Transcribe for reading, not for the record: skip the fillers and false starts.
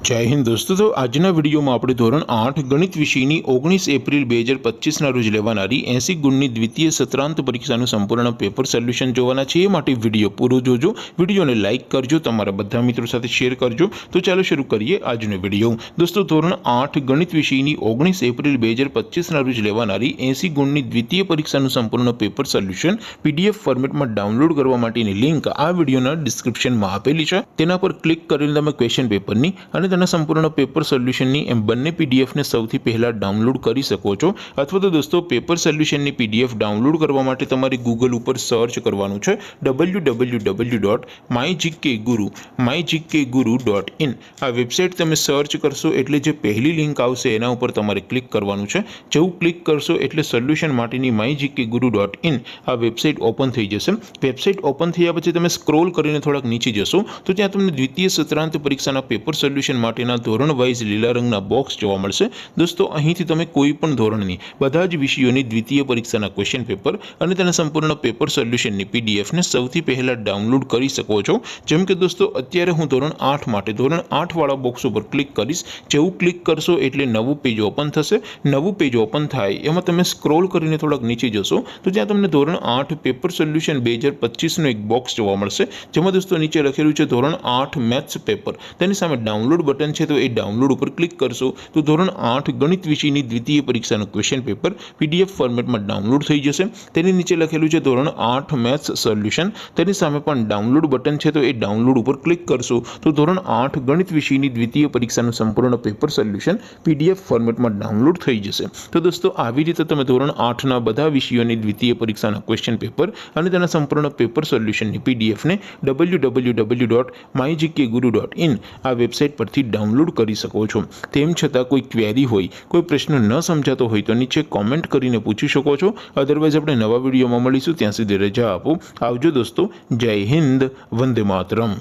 जय हिंद दोस्तों। तो आजना वीडियो में આપણે ધોરણ 8 ગણિત વિષયની 19 એપ્રિલ 2025 ના રોજ લેવાનારી 80 ગુણની દ્વિતીય સત્રાંત પરીક્ષાનું સંપૂર્ણ પેપર સોલ્યુશન જોવાના છે। એ માટે વિડિયો પૂરો જોજો, વિડિયોને લાઈક કરજો, તમારા બધા મિત્રો સાથે શેર કરજો। તો ચાલો શરૂ કરીએ આજનો વિડિયો। દોસ્તો ધોરણ 8 ગણિત વિષયની 19 એપ્રિલ 2025 ના રોજ લેવાનારી 80 ગુણની દ્વિતીય પરીક્ષાનું સંપૂર્ણ પેપર સોલ્યુશન પીડીએફ ફોર્મેટમાં ડાઉનલોડ કરવા માટેની લિંક આ વિડિયોના ડિસ્ક્રિપ્શનમાં આપેલી છે। તેના પર ક્લિક કરીને તમે ક્વેશ્ચન પેપરની અને તેના સંપૂર્ણ પેપર સોલ્યુશનની એમ બંને પીડીએફને સૌથી પહેલાં ડાઉનલોડ કરી શકો છો। અથવા તો દોસ્તો પેપર સોલ્યુશનની પીડીએફ ડાઉનલોડ કરવા માટે તમારે ગૂગલ ઉપર સર્ચ કરવાનું છે www.mygkguru.in। આ વેબસાઇટ તમે સર્ચ કરશો એટલે જે પહેલી લિંક આવશે એના ઉપર તમારે ક્લિક કરવાનું છે। જેવું ક્લિક કરશો એટલે સોલ્યુશન માટેની mygkguru.in આ વેબસાઇટ ઓપન થઈ જશે। વેબસાઇટ ઓપન થયા પછી તમે સ્ક્રોલ કરીને થોડાક નીચે જશો તો ત્યાં તમને દ્વિતીય સત્રાંત પરીક્ષાના પેપર સોલ્યુશન માટેના ધોરણ વાઇઝ લીલા રંગના બોક્સ જોવા મળશે। દોસ્તો અહીંથી તમે કોઈ પણ ધોરણની બધા જ વિષયોની દ્વિતીય પરીક્ષાના ક્વેશ્ચન પેપર અને તેના સંપૂર્ણ પેપર સોલ્યુશનની પીડીએફને સૌથી પહેલા ડાઉનલોડ કરી શકો છો। જેમ કે દોસ્તો અત્યારે હું ધોરણ 8 માટે ધોરણ 8 વાળા બોક્સ ઉપર ક્લિક કરીશ। જેવું ક્લિક કરશો એટલે નવું પેજ ઓપન થશે। નવું પેજ ઓપન થાય એમાં તમે સ્ક્રોલ કરીને થોડાક નીચે જશો તો ત્યાં તમને ધોરણ 8 પેપર સોલ્યુશન 2025 નું એક બોક્સ જોવા મળશે। જેમાં દોસ્તો નીચે લખેલું છે ધોરણ 8 મેથ્સ પેપર। તેની સામે ડાઉનલોડ બટન છે, તો એ ડાઉનલોડ ઉપર ક્લિક કરશો તો ધોરણ 8 ગણિત વિષયની દ્વિતીય પરીક્ષાનું ક્વેશ્ચન પેપર પીડીએફ ફોર્મેટમાં ડાઉનલોડ થઈ જશે। તેની નીચે લખેલું છે ધોરણ 8 મેથ્સ સોલ્યુશન। તેની સામે પણ ડાઉનલોડ બટન છે, તો એ ડાઉનલોડ ઉપર ક્લિક કરશો તો ધોરણ 8 ગણિત વિષયની દ્વિતીય પરીક્ષાનું સંપૂર્ણ પેપર સોલ્યુશન પીડીએફ ફોર્મેટમાં ડાઉનલોડ થઈ જશે। તો દોસ્તો આવી રીતે તમે ધોરણ 8ના બધા વિષયોની દ્વિતીય પરીક્ષાના ક્વેશ્ચન પેપર અને તેના સંપૂર્ણ પેપર સોલ્યુશનની પીડીએફને www.mygkguru.in આ વેબસાઇટ પરથી ડાઉનલોડ કરી શકો છો। તેમ છતાં કોઈ ક્વેરી હોય, કોઈ પ્રશ્ન ન સમજાતો હોય તો નીચે કોમેન્ટ કરીને પૂછી શકો છો। અધરવાઇઝ આપણે નવા વિડીયોમાં મળીશું, ત્યાં સુધી રજા આપો। આવજો દોસ્તો। જય હિન્દ, વંદે માતરમ।